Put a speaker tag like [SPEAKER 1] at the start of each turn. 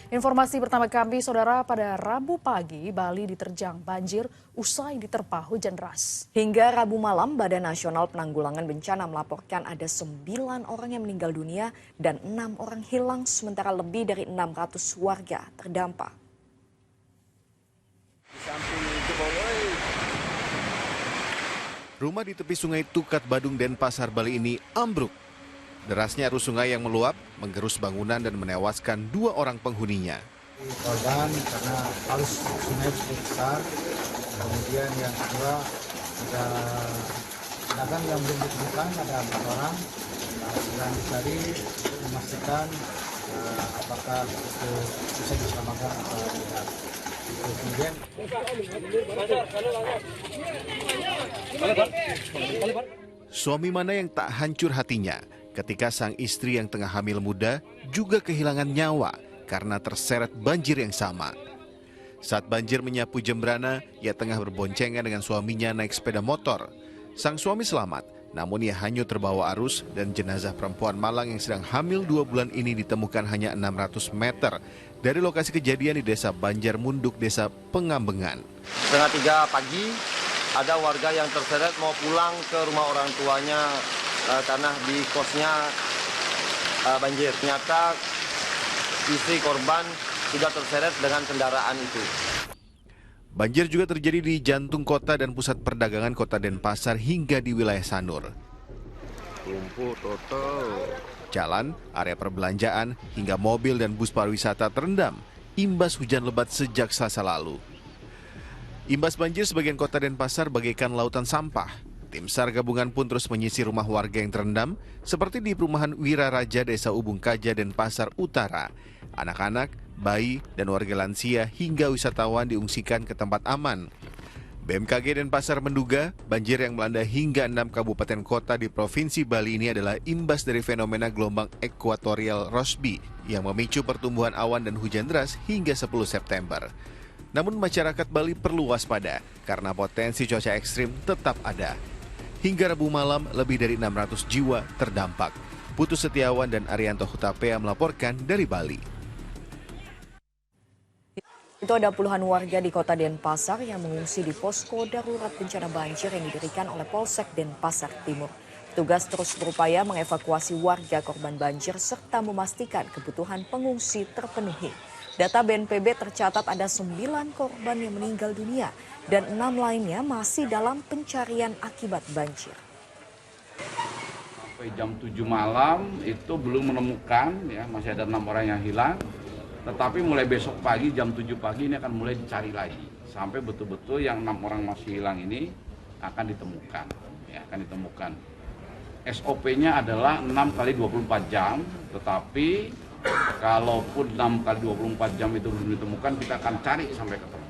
[SPEAKER 1] Informasi pertama kami, Saudara, pada Rabu pagi Bali diterjang banjir usai diterpa hujan deras.
[SPEAKER 2] Hingga Rabu malam, Badan Nasional Penanggulangan Bencana melaporkan ada 9 orang yang meninggal dunia dan 6 orang hilang, sementara lebih dari 600 warga terdampak.
[SPEAKER 3] Rumah di tepi sungai Tukat, Badung, Denpasar, Bali ini ambruk. Derasnya arus sungai yang meluap menggerus bangunan dan menewaskan 2 orang penghuninya.
[SPEAKER 4] Korban karena arus sungai cukup besar. Kemudian yang kedua ada yang belum ditemukan, ada 4 orang. Sedang dicari untuk memastikan apakah itu bisa diselamatkan atau tidak. Kemudian
[SPEAKER 3] suami mana yang tak hancur hatinya ketika sang istri yang tengah hamil muda juga kehilangan nyawa karena terseret banjir yang sama. Saat banjir menyapu Jembrana, ia tengah berboncengan dengan suaminya naik sepeda motor. Sang suami selamat, namun ia hanyut terbawa arus dan jenazah perempuan Malang yang sedang hamil 2 bulan ini ditemukan hanya 600 meter dari lokasi kejadian di Desa Banjar Munduk, Desa Pengambengan.
[SPEAKER 5] Setengah 3 pagi, ada warga yang terseret mau pulang ke rumah orang tuanya karena di kosnya banjir. Ternyata istri korban sudah terseret dengan kendaraan itu.
[SPEAKER 3] Banjir juga terjadi di jantung kota dan pusat perdagangan kota Denpasar hingga di wilayah Sanur.
[SPEAKER 5] Lumpuh total.
[SPEAKER 3] Jalan, area perbelanjaan, hingga mobil dan bus pariwisata terendam imbas hujan lebat sejak Selasa lalu. Imbas banjir sebagian kota Denpasar bagaikan lautan sampah. Tim SAR gabungan pun terus menyisir rumah warga yang terendam, seperti di perumahan Wiraraja, Desa Ubung Kaja, Denpasar Utara. Anak-anak, bayi, dan warga lansia hingga wisatawan diungsikan ke tempat aman. BMKG Denpasar menduga banjir yang melanda hingga 6 kabupaten kota di Provinsi Bali ini adalah imbas dari fenomena gelombang ekuatorial Rossby yang memicu pertumbuhan awan dan hujan deras hingga 10 September. Namun masyarakat Bali perlu waspada karena potensi cuaca ekstrim tetap ada. Hingga Rabu malam, lebih dari 600 jiwa terdampak. Putu Setiawan dan Arianto Hutapea melaporkan dari Bali.
[SPEAKER 2] Itu ada puluhan warga di kota Denpasar yang mengungsi di posko darurat bencana banjir yang didirikan oleh Polsek Denpasar Timur. Petugas terus berupaya mengevakuasi warga korban banjir serta memastikan kebutuhan pengungsi terpenuhi. Data BNPB tercatat ada 9 korban yang meninggal dunia dan 6 lainnya masih dalam pencarian akibat banjir.
[SPEAKER 6] Sampai jam 7 malam itu belum menemukan, ya, masih ada 6 orang yang hilang. Tetapi mulai besok pagi jam 7 pagi ini akan mulai dicari lagi sampai betul-betul yang 6 orang masih hilang ini akan ditemukan, ya, akan ditemukan. SOP-nya adalah 6 kali 24 jam, tetapi kalaupun 6 kali 24 jam itu belum ditemukan, kita akan cari sampai ketemu.